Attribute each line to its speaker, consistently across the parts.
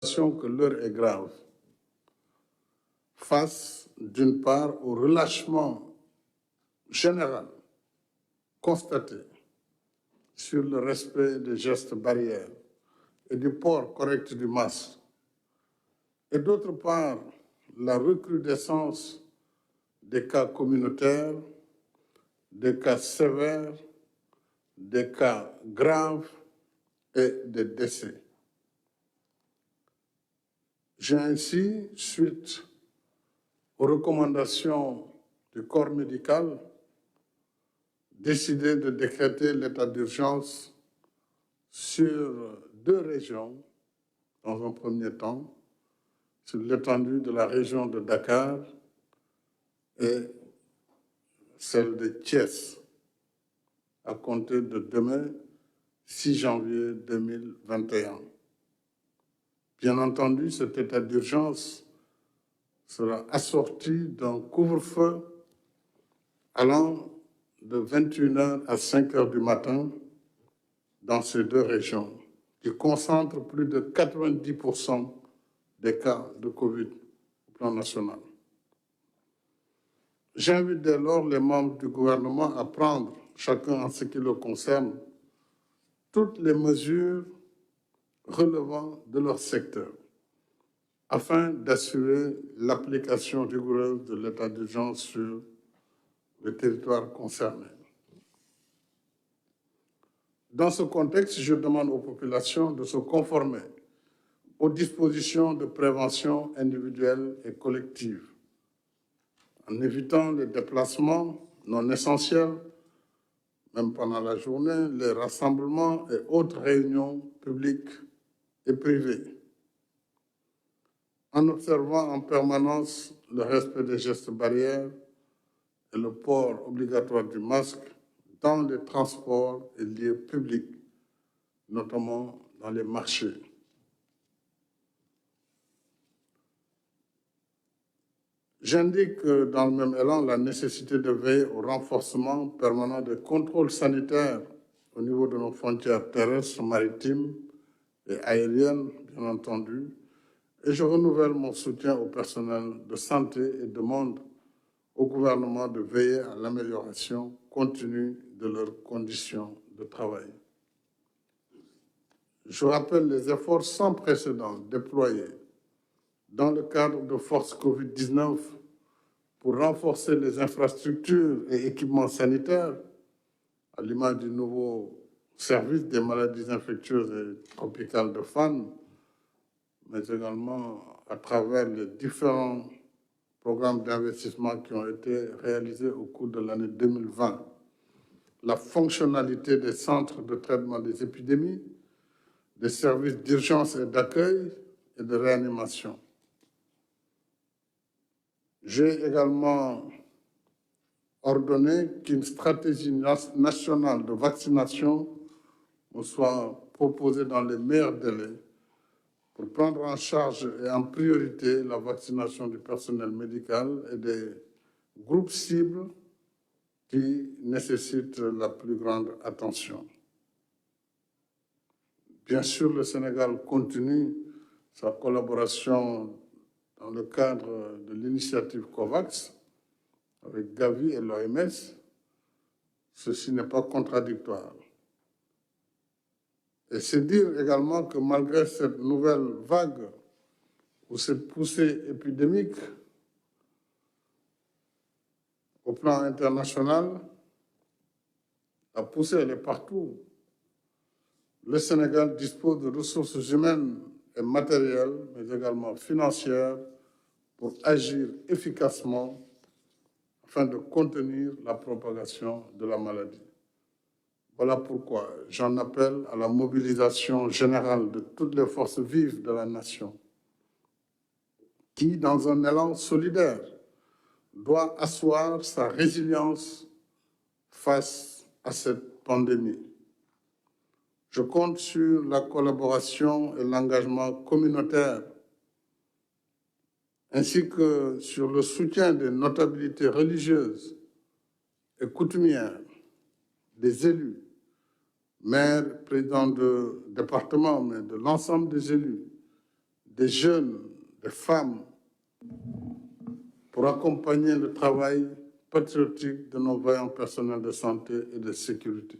Speaker 1: Que l'heure est grave face, d'une part, au relâchement général constaté sur le respect des gestes barrières et du port correct du masque, et d'autre part, la recrudescence des cas communautaires, des cas sévères, des cas graves et des décès. J'ai ainsi, suite aux recommandations du corps médical, décidé de décréter l'état d'urgence sur 2 régions, dans un premier temps, sur l'étendue de la région de Dakar et celle de Thiès, à compter de demain, 6 janvier 2021. Bien entendu, cet état d'urgence sera assorti d'un couvre-feu allant de 21h à 5h du matin dans ces 2 régions, qui concentrent plus de 90% des cas de Covid au plan national. J'invite dès lors les membres du gouvernement à prendre, chacun en ce qui le concerne, toutes les mesures relevant de leur secteur, afin d'assurer l'application rigoureuse de l'état d'urgence sur le territoire concerné. Dans ce contexte, je demande aux populations de se conformer aux dispositions de prévention individuelle et collective, en évitant les déplacements non essentiels, même pendant la journée, les rassemblements et autres réunions publiques et privées, en observant en permanence le respect des gestes barrières et le port obligatoire du masque dans les transports et lieux publics, notamment dans les marchés. J'indique dans le même élan la nécessité de veiller au renforcement permanent des contrôles sanitaires au niveau de nos frontières terrestres, maritimes et aériennes, bien entendu, et je renouvelle mon soutien au personnel de santé et demande au gouvernement de veiller à l'amélioration continue de leurs conditions de travail. Je rappelle les efforts sans précédent déployés dans le cadre de Force Covid-19 pour renforcer les infrastructures et équipements sanitaires, à l'image du nouveau service des maladies infectieuses et tropicales de Fann, mais également à travers les différents programmes d'investissement qui ont été réalisés au cours de l'année 2020. La fonctionnalité des centres de traitement des épidémies, des services d'urgence et d'accueil et de réanimation. J'ai également ordonné qu'une stratégie nationale de vaccination me soit proposée dans les meilleurs délais pour prendre en charge et en priorité la vaccination du personnel médical et des groupes cibles qui nécessitent la plus grande attention. Bien sûr, le Sénégal continue sa collaboration dans le cadre de l'initiative COVAX avec Gavi et l'OMS. Ceci n'est pas contradictoire. Et c'est dire également que malgré cette nouvelle vague ou cette poussée épidémique au plan international, la poussée elle est partout. Le Sénégal dispose de ressources humaines et matérielles, mais également financières, pour agir efficacement afin de contenir la propagation de la maladie. Voilà pourquoi j'en appelle à la mobilisation générale de toutes les forces vives de la nation, qui, dans un élan solidaire, doit asseoir sa résilience face à cette pandémie. Je compte sur la collaboration et l'engagement communautaire, ainsi que sur le soutien des notabilités religieuses et coutumières, des élus, maires, présidents de département, mais de l'ensemble des élus, des jeunes, des femmes, pour accompagner le travail patriotique de nos vaillants personnels de santé et de sécurité.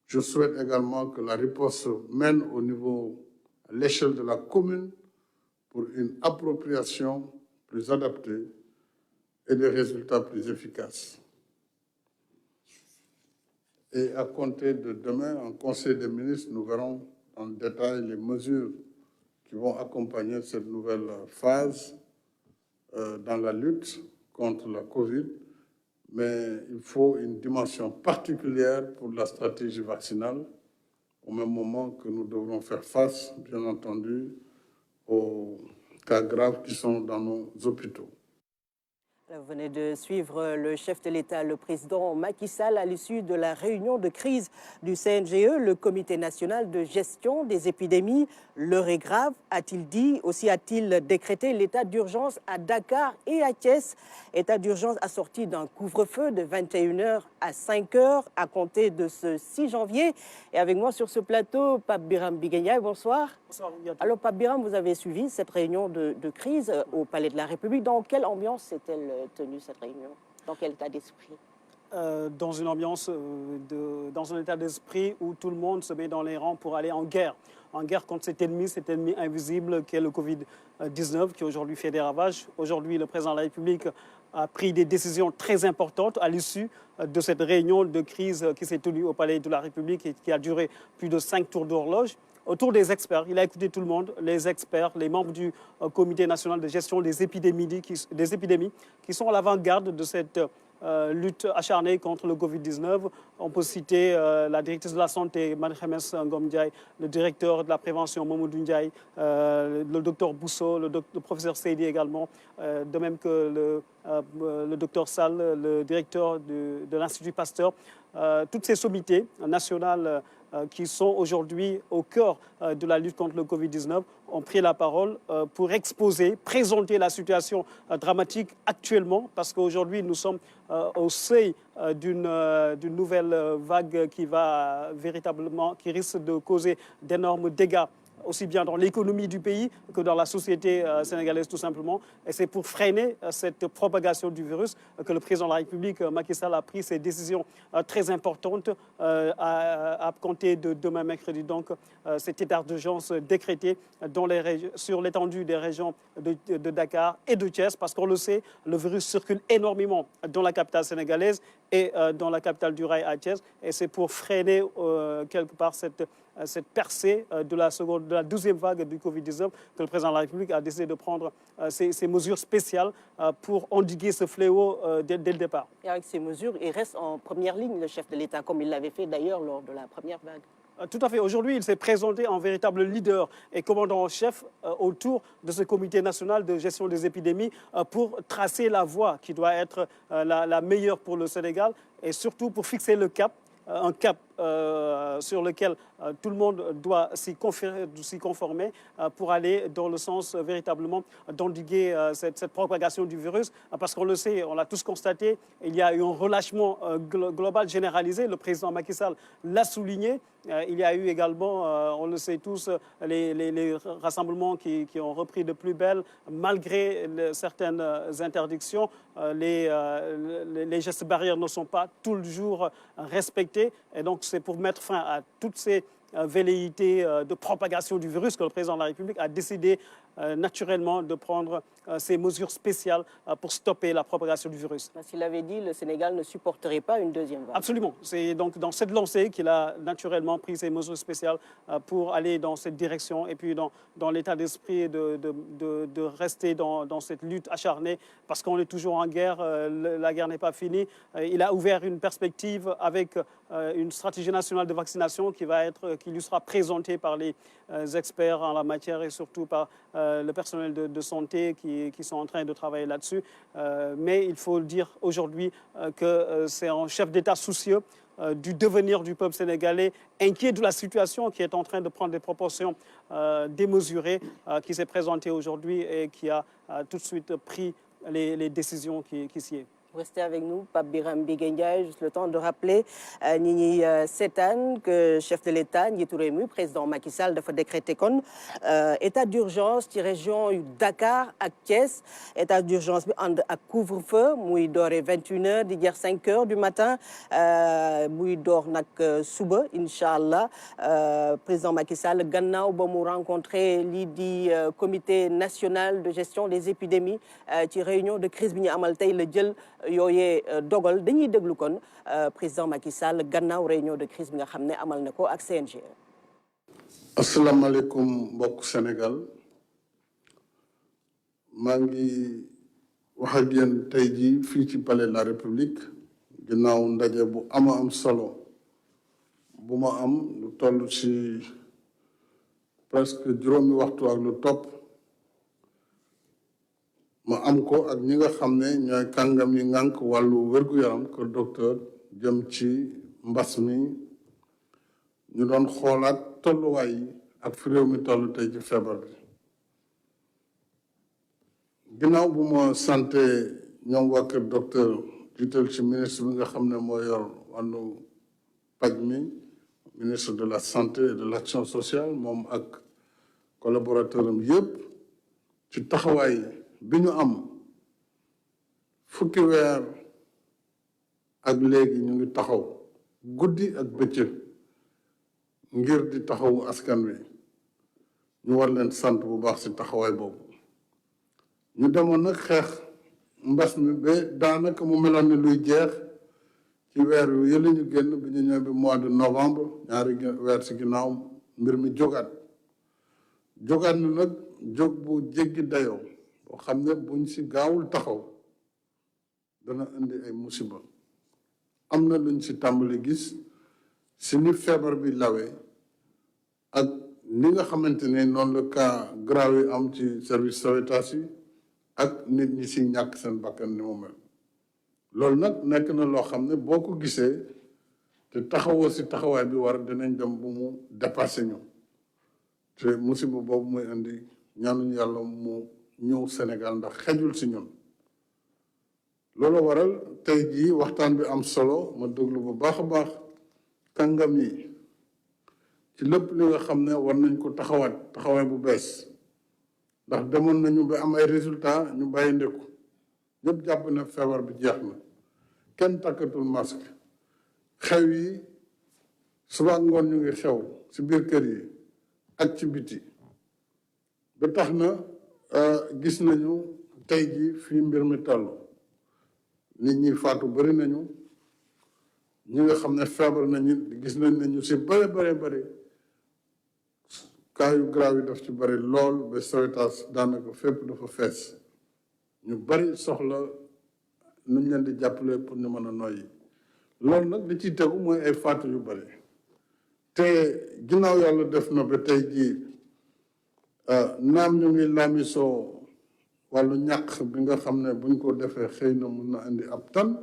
Speaker 1: Je souhaite également que la riposte mène au niveau, à l'échelle de la commune, pour une appropriation plus adaptée et des résultats plus efficaces. Et à compter de demain, en Conseil des ministres, nous verrons en détail les mesures qui vont accompagner cette nouvelle phase dans la lutte contre la Covid. Mais il faut une dimension particulière pour la stratégie vaccinale, au même moment que nous devrons faire face, bien entendu, aux cas graves qui sont dans nos hôpitaux.
Speaker 2: Vous venez de suivre le chef de l'État, le président Macky Sall, à l'issue de la réunion de crise du CNGE, le Comité national de gestion des épidémies. L'heure est grave, a-t-il dit. Aussi a-t-il décrété l'état d'urgence à Dakar et à Thiès. État d'urgence assorti d'un couvre-feu de 21h à 5h à compter de ce 6 janvier. Et avec moi sur ce plateau, Pape Biram Biguenya, bonsoir.
Speaker 3: Bonsoir.
Speaker 2: Alors Pape Biram, vous avez suivi cette réunion de crise au Palais de la République. Dans quelle ambiance s'est-elle tenue cette réunion? Dans quel état d'esprit?
Speaker 3: Dans une ambiance, dans un état d'esprit où tout le monde se met dans les rangs pour aller en guerre contre cet ennemi invisible qu'est le Covid-19 qui aujourd'hui fait des ravages. Aujourd'hui, le président de la République a pris des décisions très importantes à l'issue de cette réunion de crise qui s'est tenue au Palais de la République et qui a duré plus de 5 tours d'horloge. Autour des experts, il a écouté tout le monde, les experts, les membres du Comité national de gestion des épidémies qui sont à l'avant-garde de cette lutte acharnée contre le Covid-19. On peut citer la directrice de la santé, Madame Ngom Ndiaye, le directeur de la prévention, Mamoudou Ndiaye, le docteur Bousso, le professeur Seydi également, de même que le docteur Sall, le directeur de l'Institut Pasteur. Toutes ces sommités nationales qui sont aujourd'hui au cœur de la lutte contre le Covid-19 ont pris la parole pour exposer, présenter la situation dramatique actuellement, parce qu'aujourd'hui nous sommes au seuil d'une nouvelle vague qui risque de causer d'énormes dégâts, aussi bien dans l'économie du pays que dans la société sénégalaise tout simplement. Et c'est pour freiner cette propagation du virus que le président de la République, Macky Sall, a pris ces décisions très importantes à compter de demain mercredi. Donc cet état d'urgence décrété sur l'étendue des régions de Dakar et de Thiès, parce qu'on le sait, le virus circule énormément dans la capitale sénégalaise et dans la capitale du rail à Thiès. Et c'est pour freiner quelque part cette percée de la deuxième vague du Covid-19 que le président de la République a décidé de prendre ces mesures spéciales pour endiguer ce fléau dès le départ.
Speaker 2: Et avec ces mesures, il reste en première ligne, le chef de l'État, comme il l'avait fait d'ailleurs lors de la première vague.
Speaker 3: Tout à fait. Aujourd'hui, il s'est présenté en véritable leader et commandant en chef autour de ce comité national de gestion des épidémies pour tracer la voie qui doit être la meilleure pour le Sénégal et surtout pour fixer le cap, un cap sur lequel tout le monde doit s'y conformer pour aller dans le sens véritablement d'endiguer cette propagation du virus. Parce qu'on le sait, on l'a tous constaté, il y a eu un relâchement global généralisé. Le président Macky Sall l'a souligné. Il y a eu également, on le sait tous, les rassemblements qui ont repris de plus belle, malgré certaines interdictions. Les gestes barrières ne sont pas toujours respectés. Et donc, c'est pour mettre fin à toutes ces velléités de propagation du virus que le président de la République a décidé naturellement de prendre ces mesures spéciales pour stopper la propagation du virus.
Speaker 2: Parce qu'il avait dit que le Sénégal ne supporterait pas une deuxième vague.
Speaker 3: Absolument. C'est donc dans cette lancée qu'il a naturellement pris ces mesures spéciales pour aller dans cette direction et puis dans l'état d'esprit de rester dans cette lutte acharnée parce qu'on est toujours en guerre, la guerre n'est pas finie. Il a ouvert une perspective avec une stratégie nationale de vaccination qui lui sera présentée par les experts en la matière et surtout par le personnel de santé qui sont en train de travailler là-dessus. Mais il faut le dire aujourd'hui que c'est un chef d'État soucieux du devenir du peuple sénégalais, inquiet de la situation qui est en train de prendre des proportions démesurées, qui s'est présenté aujourd'hui et qui a tout de suite pris les décisions qui s'y est.
Speaker 2: Restez avec nous, Pape Biram Ndiaye, juste le temps de rappeler Nini Setan que chef de l'État njiitu réew mi président Macky Sall dafa décrété kon état d'urgence ci région yu Dakar ak Thiès état d'urgence bi ànd ak couvre-feu muy doore 21h di jeex 5h du matin muy door nag suba incha allah président Macky Sall gannaaw ba mu rencontré lii di comité national de gestion des épidémies ci réunion de crise bi ñu amal tey la jël yooyee dogal dañuy déglu kon président Macky Sall gannaaw réunion de crise bi nga xam ne amal na ko ak CNG.
Speaker 1: asalaamaaleykum mbokk Sénégal maa ngi wax ak yéen tey jii fii ci palais de la République ginnaaw ndaje bu am solo bu ma am lu toll ci presque juróomi waxtu ak lu topp. ma am ko ak ñi nga xam ne ñooy kàngam yi ngànk wàllu wér-gu-yaram kër docteur jëm ci mbas mi ñu doon xoolaat tolluwaay yi ak fi réew mi toll tey ci feebar bi ginnaaw bu ma santé ñoom waa kër docteur jiital ci ministre bi nga xam ne moo yor wàllu paj mi ministre de la santé et de l'action sociale moom ak collaborateur am yëpp ci taxawaay bi ñu am fukki weer ak léegi ñu ngi taxaw guddi ak bëccëg ngir di taxawu askan wi ñu war leen sant bu baax ci taxawaay boobu ñu demoon nag xeex mbas mi ba daanaka mu meloon ni luy jeex ci weer yu yële ñu génn bi ñu ñëw bi mois de novembre ñaari weer ci ginnaaw mbir mi jógaat na nag jóg bu jéggi dayoo boo xam ne buñ ci gaawul taxaw dana indi ay musiba am na luñ ci tàmbali gis ci ni feebar bi lawee ak ni nga xamante ne noonu la cas grave yi am ci service sauvetage yi ak nit ñi ci ñàkk seen bakkan ni mu mel loolu nag nekk na loo xam ne boo ko gisee te taxawoo ci taxawaay bi war dinañ dem bu mu dépassé ñu te musiba boobu muy indi ñaanuñu yàlla mu ñëw Sénégal ndax xejul ci ñun loolu waral tey jii waxtaan bi am solo ma déglu bu baax a baax kàngam yi ci lépp li nga xam ne war nañ ko taxawaay bu bees ndax demoon nañu ba am ay résultats ñu bàyyi ndeku ñëpp jàpp ne feebar bi jeex na kenn takkatul masque xew yi suba ak ngoon ñu ngi xew ci biir kër yi ak ci biti ba tax na gis nañu tey jii fii mbir mi toll nit ñi faatu bari nañu ñi nga xam ne feebar nañu gis nañ ne ñu ci bari cas yu grave yi daf ci bari lool ba Sowétas daanaka fépp dafa fees ñu bari soxla nuñ leen di jàppale pour ñu mën a noyyi loolu nag li ciy tegu mooy ay faatu yu bari te ginnaaw yàlla def na ba tey jii naam ñu ngi laamisoo wàllu ñàkk bi nga xam ne buñ ko defee xëy na mun na indi ab tan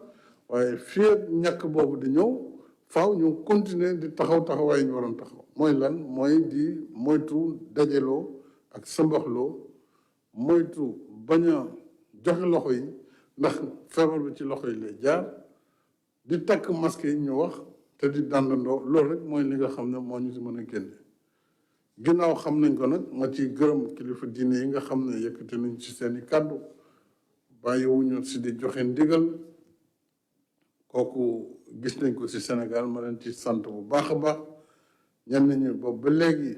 Speaker 1: waaye fii ak ñàkk boobu di ñëw faaw ñu continuer di taxawaay ñu waroon taxaw mooy lan mooy di moytu dajaloo ak sëmbaxloo moytu bañ a joxe loxo yi ndax feebar bi ci loxo yi lay jaar di takk masque yi ñu wax te di dandandoo loolu rek mooy li nga xam ne moo ñu si mën a génne ginnaaw xam nañ ko nag ma ci gërëm kilifa diine yi nga xam ne yëkkati nañ ci seeni kàddu bàyyiwuñu si di joxe ndigal kooku gis nañ ko ci Sénégal ma leen ci sant bu baax a baax ñenn ñi boobu ba léegi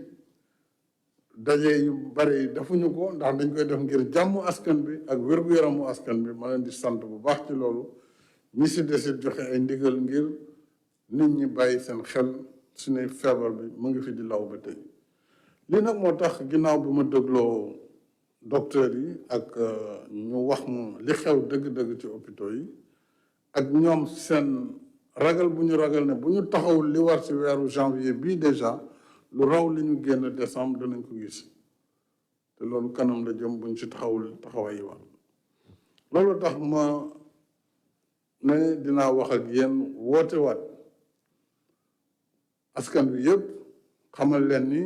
Speaker 1: daje yu bari defuñu ko ndax dañ koy def ngir jàmm askan bi ak wér-gu-yaramu askan bi ma leen di sant bu baax ci loolu ñi si desit joxe ay ndigal ngir nit ñi bàyyi seen xel su ne feebar bi mu ngi fi di law ba tey lii nag moo tax ginnaaw bi ma dégloo docteur yi ak ñu wax ma li xew dëgg-dëgg ci hôpitaux yi ak ñoom seen ragal bu ñu ragal ne bu ñu taxawul li war ci weeru janvier bii déjà lu raw li ñu génn décembre danañ ko gis te loolu kanam la jëm buñ ci taxawul taxawaay yi war loolu tax ma ne dinaa wax ak yéen woote waat askan bi yëpp xamal leen ni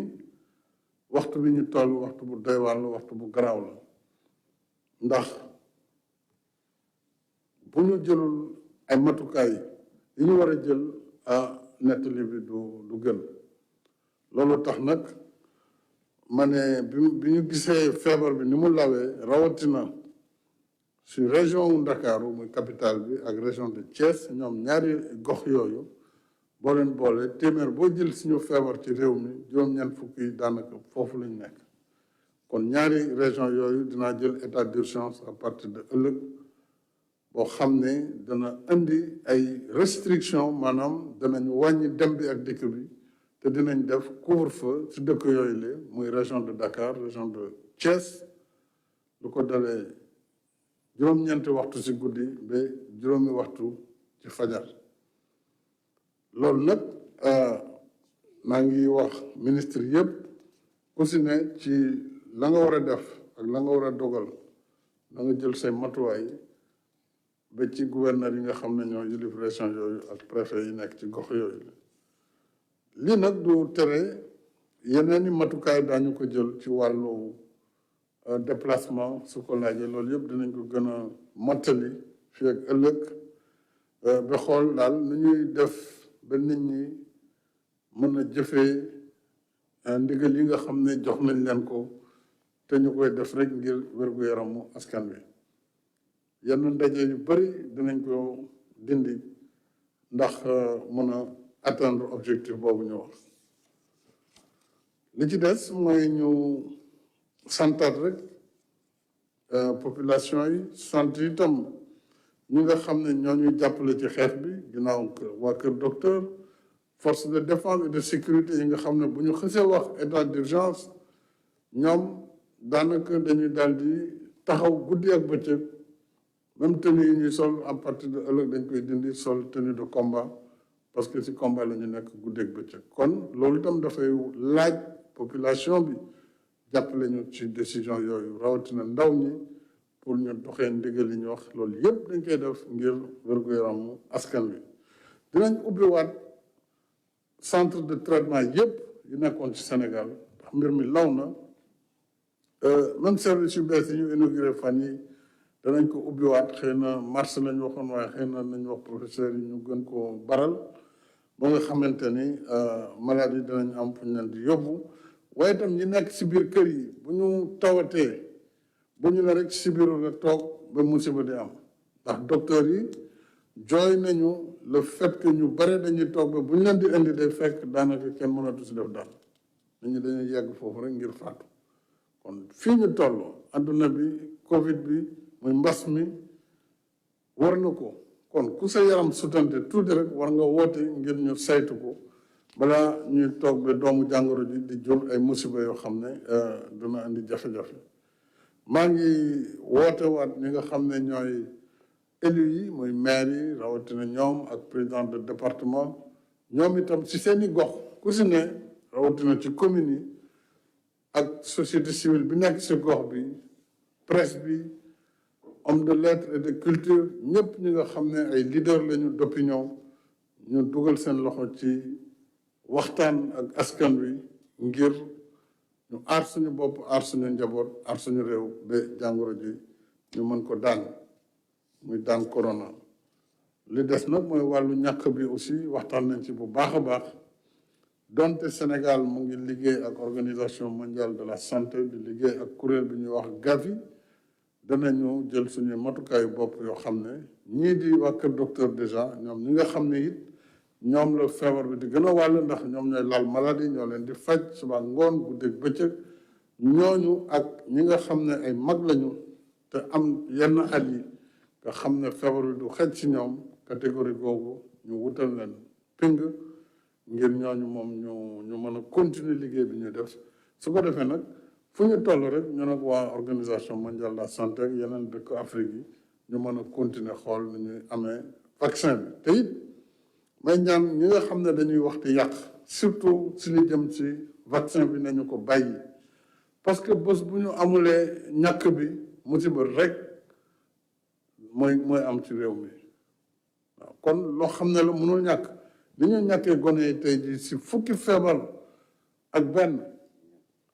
Speaker 1: waxtu bi ñu toll waxtu bu doy waar la waxtu bu garaaw la ndax bu ñu jëlul ay matukaay yi ñu war a jël nettali bi du gën loolu tax nag ma ne bi ñu gisee feebar bi ni mu lawee rawatina si région wu Ndakaaru muy capitale bi ak région de Thiès ñoom ñaari gox yooyu boo leen boole téeméer boo jël suñu feebar ci réew mi juróom-ñeent fukk yi daanaka foofu lañ nekk kon ñaari région yooyu dinaa jël état d'urgence à partir de ëllëg boo xam ne dana indi ay restriction maanaam danañu wàññi dem bi ak dikk bi te dinañ def couvre-feu ci dëkk yooyu la muy région de Dakar région de Thiès lu ko dalee juróom-ñeenti waxtu ci guddi ba juróomi waxtu ci fajar loolu nag maa ngi wax ministre yëpp ku si ne ci la nga war a def ak la nga war a dogal na nga jël say matuwaay ba ci gouverneur yi nga xam ne ñoo yilif région yooyu ak préfet yi nekk ci gox yooyu lii nag du tere yeneen i matukaay daañu ko jël ci wàllu déplacement su ko laajee loolu yëpp dinañ ko gën a mottali fii ak ëllëg ba xool daal nu ñuy def ba nit ñi mën a jëfee ndigal yi nga xam ne jox nañ leen ko te ñu koy def rek ngir wér-gu-yaramu askan wi yenn ndaje yu bari dinañ ko dindi ndax mën a atteindre objectif boobu ñu wax li ci des mooy ñu santaat rek population yi sant itam ñi nga xam ne ñoo ñuy jàppale ci xeex bi ginnaaw waa Kër Docteur force de défense et de sécurité yi nga xam ne bu ñu xësee wax état d'urgence ñoom daanaka dañuy daal di taxaw guddi ak bëccëg même tenue yi ñuy sol à partir de ëllëg dañ koy dindi sol tenue de combat parce que ci combat la ñu nekk guddi ak bëccëg kon loolu itam dafay laaj population bi jàppale ñu ci décision yooyu rawatina ndaw ñi pour ñu doxee ndigal li ñu wax loolu yëpp dañ koy def ngir wér-gu-yaramu askan wi dinañ ubbiwaat centre de traitement yëpp yu nekkoon ci Sénégal ndax mbir mi law na même service yu bees yi ñu inauguré fan yi danañ ko ubbiwaat xëy na mars lañ waxoon waaye xëy na nañ wax professeur yi ñu gën koo baral ba nga xamante ni malade yi danañ am fu ñu leen di yóbbu waaye itam ñi nekk si biir kër yi bu ñu tawatee bu ñu ne rek si biir nga toog ba musiba di am ndax docteur yi jooy nañu le fait que ñu bare dañuy toog ba bu ñu leen di indi day fekk daanaka kenn mënatu si def dara nit ñi dañuy yegg foofu rek ngir faatu kon fii ñu toll adduna bi Covid bi muy mbas mi war na ko kon ku sa yaram sutante tuuti rek war nga woote ngir ñu saytu ko balaa ñuy toog ba doomu jàngoro ji di jur ay musiba yoo xam ne dina indi jafe-jafe maa ngi woote waat ñi nga xam ne ñooy élus yi muy maire yi rawatina ñoom ak président de département ñoom itam ci seeni gox ku si ne rawatina ci commune yi ak société civile bi nekk ci gox bi presse bi homme de lettres et de culture ñëpp ñi nga xam ne ay leader lañu d'opinion ñu dugal seen loxo ci waxtaan ak askan wi ngir ñu aar suñu bopp aar suñu njaboot aar suñu réew ba jàngoro ji ñu mën ko daan muy daan corona li des nag mooy wàllu ñàkk bi aussi waxtaan nañ ci bu baax a baax donte Sénégal mu ngi liggéey ak organisation mondiale de la santé di liggéey ak kuréel bi ñuy wax Gavi danañu jël suñu matukaayu bopp yoo xam ne ñii di waa Kër Docteur déjà ñoom ñi nga xam ne it ñoom la feebar bi di gën a wàll ndax ñoom ñooy laal maladie ñoo leen di faj suba ngoon guddeeg bëccëg ñooñu ak ñi nga xam ne ay mag lañu te am yenn at yi nga xam ne feebar bi du xej ci ñoom catégorie googu ñu wutal leen ping ngir ñooñu moom ñu mën a continuer liggéey bi ñuy def su ko defee nag fu ñu toll rek ñu nag waa organisation mondiale de la santé ak yeneen dëkk Afrique yi ñu mën a continuer xool ni ñuy amee vaccin bi te it may ñaan ñi nga xam ne dañuy wax di yàq surtout si li jëm ci vaccin bi nañu ko bàyyi parce que bés bu ñu amulee ñàkk bi musiba rek mooy am ci réew mi waaw kon loo xam ne la mënul ñàkk li ñu ñàkkee gone yi tey jii si fukki feebar ak benn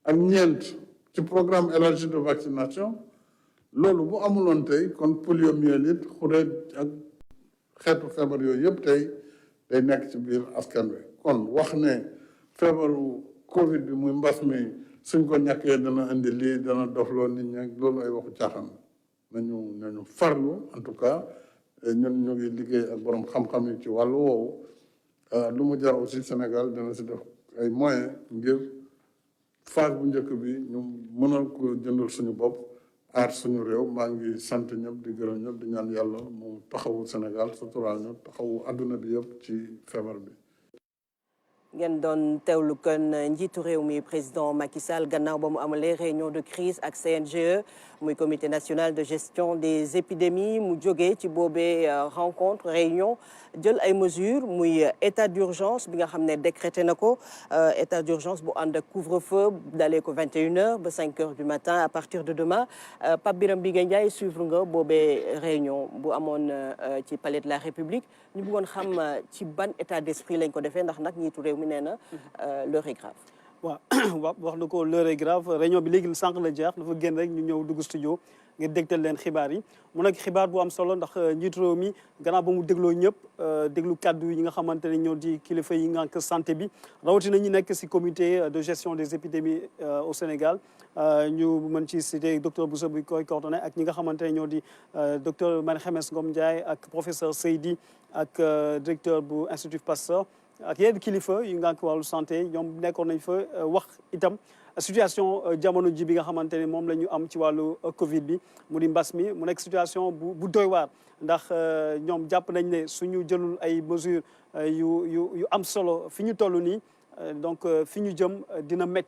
Speaker 1: ak ñeent ci programme élargi de vaccination loolu bu amuloon tey kon poliomyélite xureet ak xeetu feebar yooyu yëpp tey day nekk ci biir askan wi kon wax ne feebaru Covid bi muy mbas mi suñ ko ñàkkee dana indi lii dana dofloo nit ñi loolu ay waxu caaxaan nañu farlu en tout cas ñun ñu ngi liggéey ak borom xam-xam yi ci wàllu woowu lu mu jar aussi Sénégal dana si def ay moyens ngir phase bu njëkk bi ñu mënal ko jëndal suñu bopp aar suñu réew maa ngi sant ñëpp di gërëm ñëpp di ñaan yàlla mu taxawu Sénégal suturaal ñu taxawu àdduna bi yëpp ci feebar bi.
Speaker 2: ngeen doon teewlu kon njiitu réew mi président Macky Sall gannaaw ba mu amalee réunion de crise ak CNGE muy comité national de gestion des épidémies mu jógee ci boobee rencontre réunion jël ay mesures muy état d'urgence bi nga xam ne décrété na ko état d'urgence bu ànd ak couvre-feu dalee ko 21h ba 5h du matin à partir de demain Pape Birame Bigué Ndiaye suivre nga boobee réunion bu amoon ci palais de la République ñu bëggoon xam ci ban état d'esprit lañ ko defee ndax nag njiitu réew mi nee na l'heure est grave.
Speaker 3: waaw wax na ko l'heure est grave réunion bi léegi sànq la jeex dafa génn rek ñu ñëw dugg studio ngir dégtal leen xibaar yi mu nekk xibaar bu am solo ndax njiitu réew mi gannaaw ba mu dégloo ñëpp déglu kaddu yi nga xamante ne ñoo di kilifa yi nga xam santé bi rawatina ñi nekk ci comité de gestion des épidémies au Sénégal ñu mën ci citer docteur Bousso bi koy coordonné ak ñi nga xamante ne ñoo di docteur Marie Khemesse Ngom Ndiaye ak professeur Seydi ak directeur bu Institut Pasteur ak yeneen kilifa yu nga wàllu santé ñoom nekkoon nañ fa wax itam situation jamono ji bi nga xamante ne moom la ñu am ci wàllu Covid bi mu di mbas mi mu nekk situation bu doy waar ndax ñoom jàpp nañ ne suñu jëlul ay mesures yu am solo fi ñu toll nii donc fi ñu jëm dina métti